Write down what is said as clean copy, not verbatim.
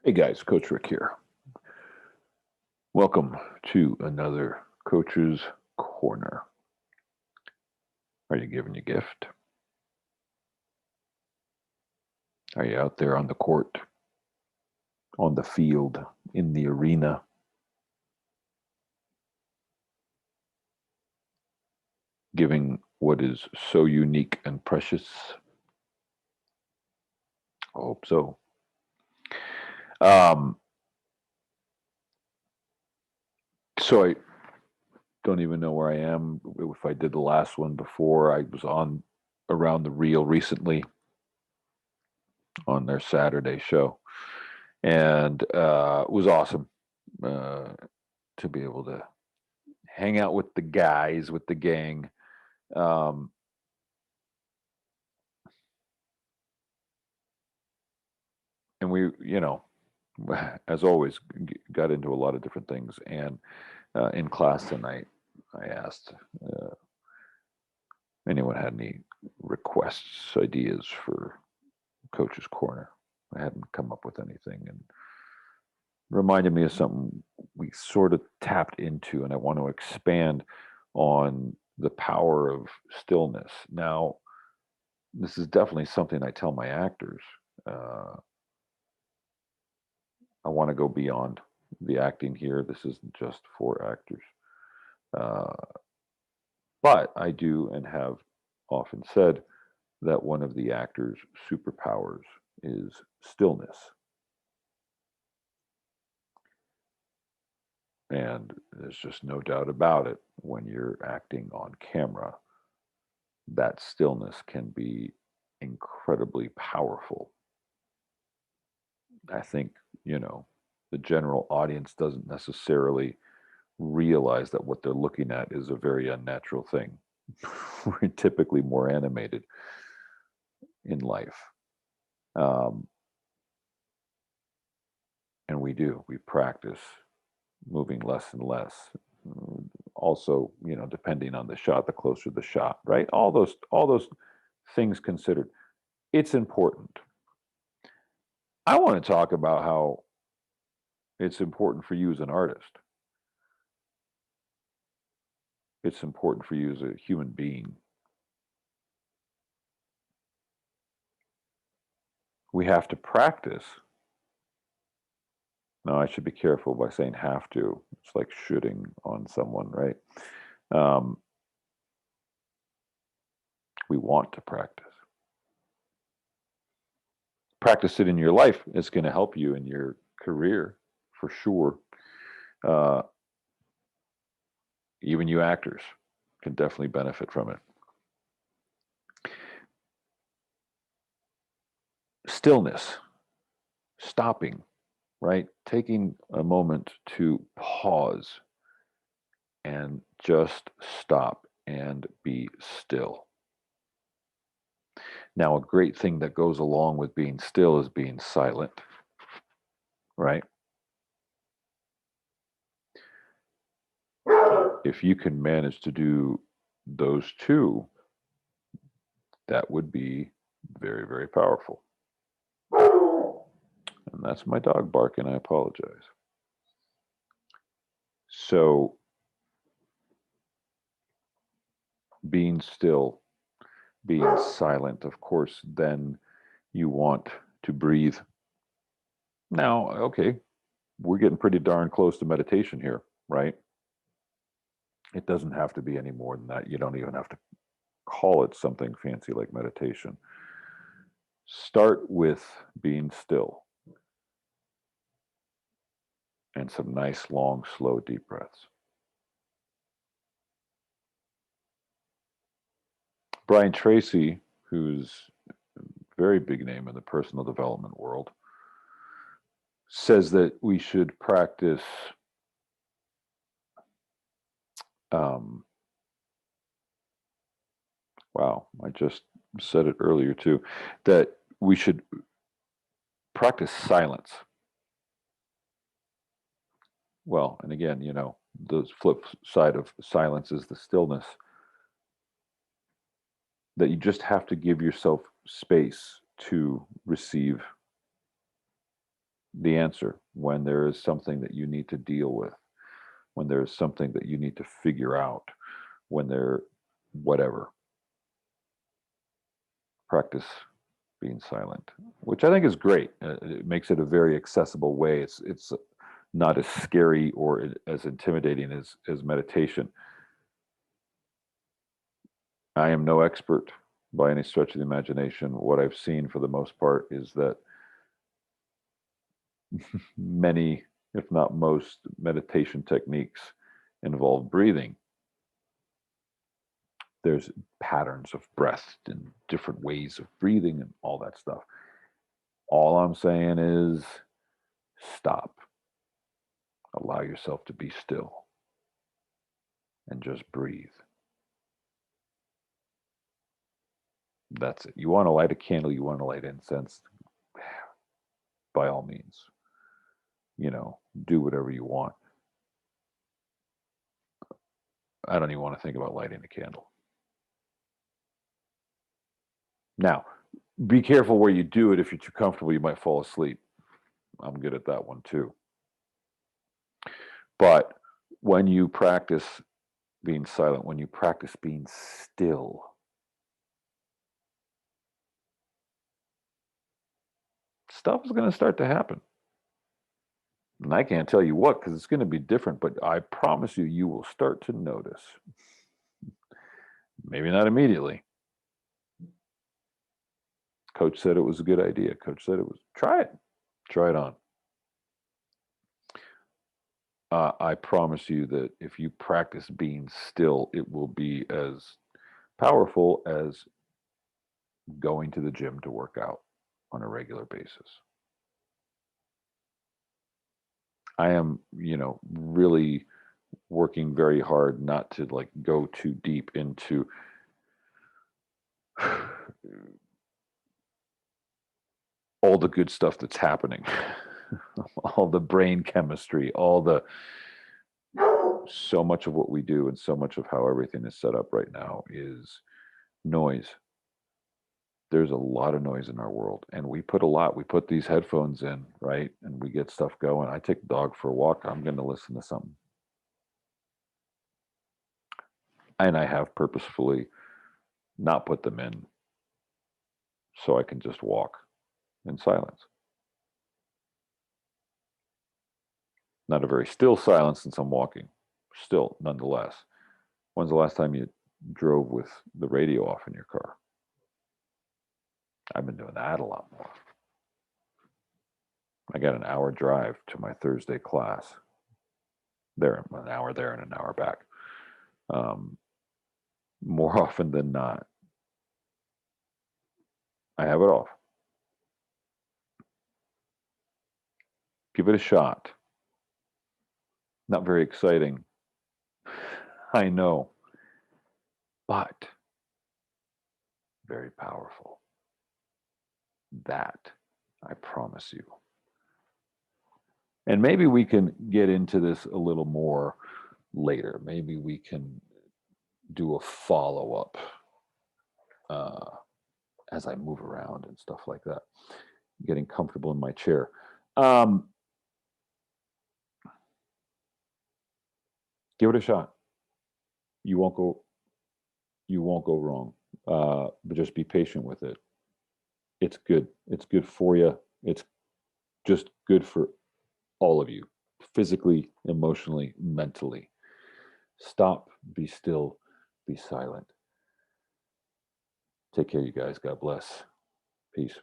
Hey guys, Coach Rick here. Welcome to another Coach's Corner. Are you giving your gift? Are you out there on the court, on the field, in the arena? Giving what is so unique and precious? I hope so. Um, so I don't even know where I am. If I did the last one before, I was on Around the Reel recently on their Saturday show, and it was awesome to be able to hang out with the guys, with the gang. Um, and we, as always, got into a lot of different things. And in class tonight, I asked anyone had any requests, ideas for Coach's Corner. I hadn't come up with anything, and reminded me of something we sort of tapped into, and I want to expand on the power of stillness. Now, this is definitely something I tell my actors. Uh, I want to go beyond the acting here. This isn't just for actors. Uh, but I do and have often said that one of the actor's superpowers is stillness. And there's just no doubt about it. When you're acting on camera, that stillness can be incredibly powerful. I think, you know, the general audience doesn't necessarily realize that what they're looking at is a very unnatural thing. We're typically more animated in life. Um, and we practice moving less and less. Also, depending on the shot, the closer the shot, right? All those things considered, it's important. I want to talk about how it's important for you as an artist. It's important for you as a human being. We have to practice. Now, I should be careful by saying have to. It's like shooting on someone, right? Um, we want to practice. Practice it in your life. It's going to help you in your career for sure. Uh, Even you actors can definitely benefit from it. Stillness, stopping, right? Taking a moment to pause and just stop and be still. Now, a great thing that goes along with being still is being silent, right? If you can manage to do those two, that would be very, very powerful. And that's my dog barking. I apologize. So, being still, being silent, of course, then you want to breathe. Now, okay, we're getting pretty darn close to meditation here, right? It doesn't have to be any more than that. You don't even have to call it something fancy like meditation. Start with being still and some nice, long, slow, deep breaths. Brian Tracy, who's a very big name in the personal development world, says that we should practice. Um, wow, I just said it earlier too, that we should practice silence. Well, and again, the flip side of silence is the stillness, that you just have to give yourself space to receive the answer, when there is something that you need to deal with, when there's something that you need to figure out, when there, whatever, practice being silent, which I think is great. It makes it a very accessible way. It's not as scary or as intimidating as meditation. I am no expert by any stretch of the imagination. What I've seen for the most part is that many, if not most, meditation techniques involve breathing. There's patterns of breath and different ways of breathing and all that stuff. All I'm saying is stop. Allow yourself to be still and just breathe. That's it. You want to light a candle, you want to light incense, by all means, do whatever you want. I don't even want to think about lighting a candle. Now, be careful where you do it. If you're too comfortable, you might fall asleep. I'm good at that one too. But when you practice being silent, when you practice being still, stuff is going to start to happen. And I can't tell you what, because it's going to be different, but I promise you, you will start to notice. Maybe not immediately. Coach said it was a good idea. Coach said it was, try it on. I promise you that if you practice being still, it will be as powerful as going to the gym to work out on a regular basis. I am, really working very hard not to like go too deep into all the good stuff that's happening, all the brain chemistry, so much of what we do and so much of how everything is set up right now is noise. There's a lot of noise in our world, and we put these headphones in, right? And we get stuff going. I take the dog for a walk. I'm going to listen to something. And I have purposefully not put them in so I can just walk in silence. Not a very still silence since I'm walking, still, nonetheless. When's the last time you drove with the radio off in your car? I've been doing that a lot more. I got an hour drive to my Thursday class. There, an hour there and an hour back. More often than not, I have it off. Give it a shot. Not very exciting, I know, but very powerful. That, I promise you. And maybe we can get into this a little more later. Maybe we can do a follow-up as I move around and stuff like that. Getting comfortable in my chair. Give it a shot. You won't go wrong. But just be patient with it. It's good. It's good for you. It's just good for all of you, physically, emotionally, mentally. Stop, be still, be silent. Take care, you guys. God bless. Peace.